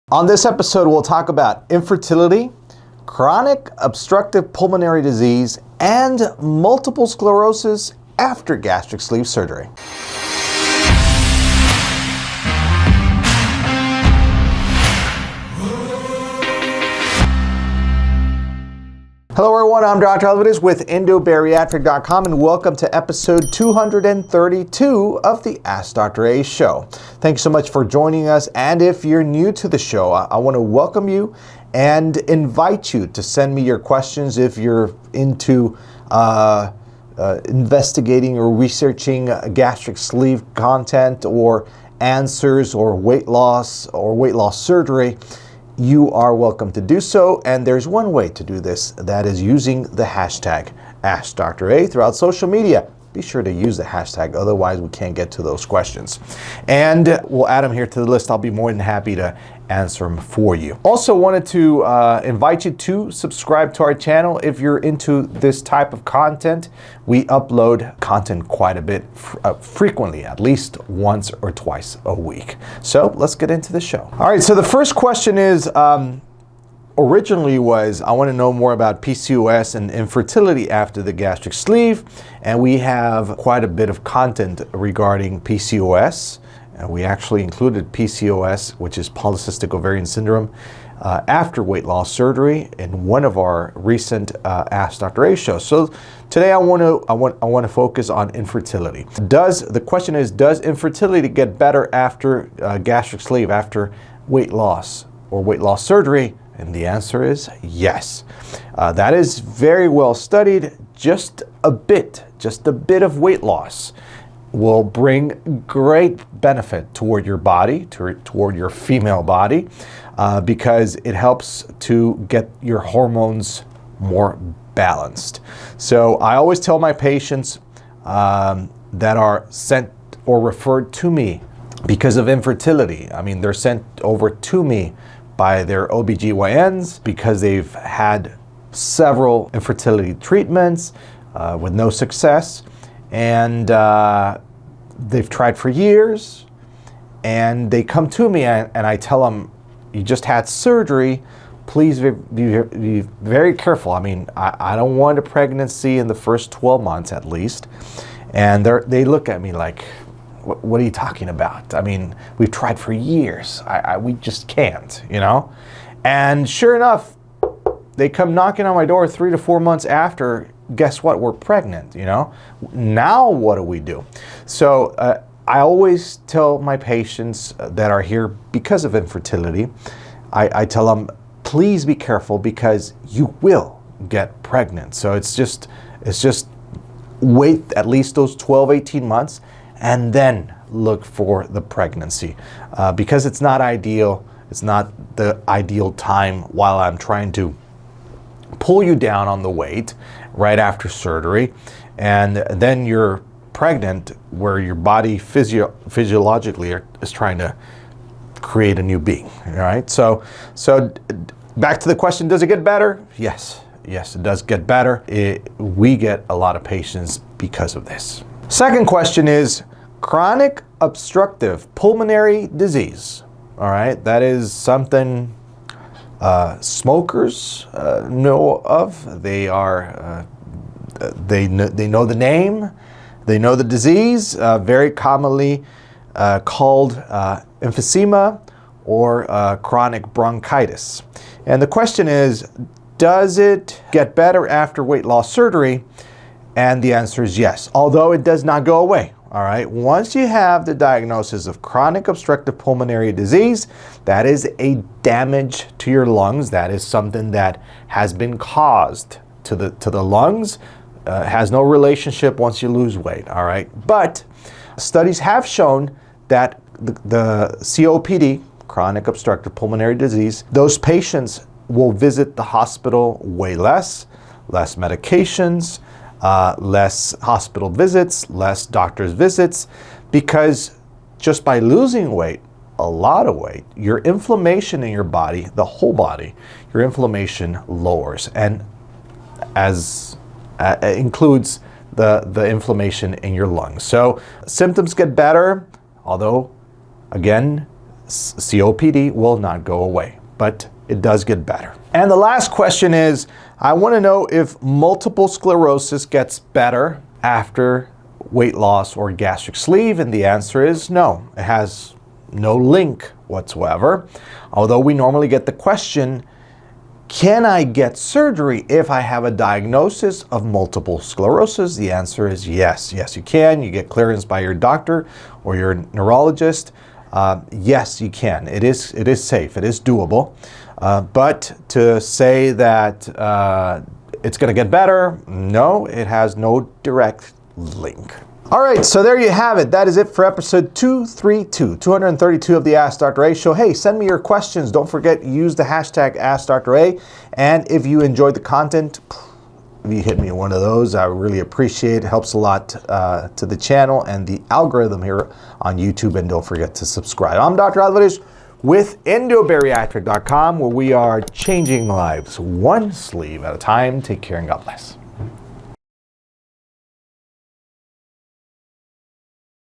On this episode, we'll talk about infertility, chronic obstructive pulmonary disease, and multiple sclerosis after gastric sleeve surgery. Hello everyone, I'm Dr. Alvarez with Endobariatric.com and welcome to episode 232 of the Ask Dr. A show. Thank you so much for joining us, and if you're new to the show, I want to welcome you and invite you to send me your questions if you're into investigating or researching gastric sleeve content or answers or weight loss surgery. You are welcome to do so, and there's one way to do this, that is using the hashtag AskDrA throughout social media. Be sure to use the hashtag, otherwise we can't get to those questions. And we'll add them here to the list. I'll be more than happy to answer them for you. Also wanted to invite you to subscribe to our channel if you're into this type of content. We upload content quite a bit frequently, at least once or twice a week. So let's get into the show. All right, so the first question is, originally was, I want to know more about PCOS and infertility after the gastric sleeve. And we have quite a bit of content regarding PCOS. We actually included PCOS, which is polycystic ovarian syndrome, after weight loss surgery in one of our recent Ask Dr. A shows. So today I want to focus on infertility. The question is, does infertility get better after gastric sleeve, after weight loss or weight loss surgery? And the answer is yes. That is very well studied. Just a bit of weight loss will bring great benefit toward your body, toward your female body, because it helps to get your hormones more balanced. So I always tell my patients that are sent or referred to me because of infertility, they're sent over to me by their OBGYNs because they've had several infertility treatments with no success, and they've tried for years, and they come to me and I tell them, you just had surgery, please be very careful. I don't want a pregnancy in the first 12 months at least. And they look at me like, what are you talking about? We've tried for years. We just can't, And sure enough, they come knocking on my door 3 to 4 months after. Guess what? We're pregnant, Now what do we do? So I always tell my patients that are here because of infertility, I tell them, please be careful because you will get pregnant. So it's just wait at least those 12, 18 months and then look for the pregnancy because it's not ideal. It's not the ideal time while I'm trying to pull you down on the weight right after surgery, and then you're pregnant where your body physiologically is trying to create a new being. All right. So back to the question, does it get better? Yes, it does get better. We get a lot of patients because of this. Second question is chronic obstructive pulmonary disease. All right, that is something smokers know of. They know the name, they know the disease, very commonly called emphysema or chronic bronchitis. And the question is, does it get better after weight loss surgery? And the answer is yes, although it does not go away. All right, once you have the diagnosis of chronic obstructive pulmonary disease, that is a damage to your lungs. That is something that has been caused to the lungs. Has no relationship once you lose weight. All right, but studies have shown that the COPD, chronic obstructive pulmonary disease, those patients will visit the hospital way less medications, less hospital visits, less doctor's visits, because just by losing weight, a lot of weight, your inflammation in your body, the whole body, your inflammation lowers, and as includes the inflammation in your lungs. So symptoms get better, although again, COPD will not go away, but it does get better. And the last question is, I want to know if multiple sclerosis gets better after weight loss or gastric sleeve, and the answer is no. It has no link whatsoever. Although we normally get the question, can I get surgery if I have a diagnosis of multiple sclerosis? The answer is yes. Yes, you can. You get clearance by your doctor or your neurologist. Yes, you can. It is safe. It is doable. But to say that it's going to get better, no, it has no direct link. All right, so there you have it. That is it for episode 232 of the Ask Dr. A show. Hey, send me your questions. Don't forget, use the hashtag AskDrA. And if you enjoyed the content, if you hit me one of those, I really appreciate it. It helps a lot to the channel and the algorithm here on YouTube. And don't forget to subscribe. I'm Dr. Alvarez with Endobariatric.com, where we are changing lives one sleeve at a time. Take care and God bless.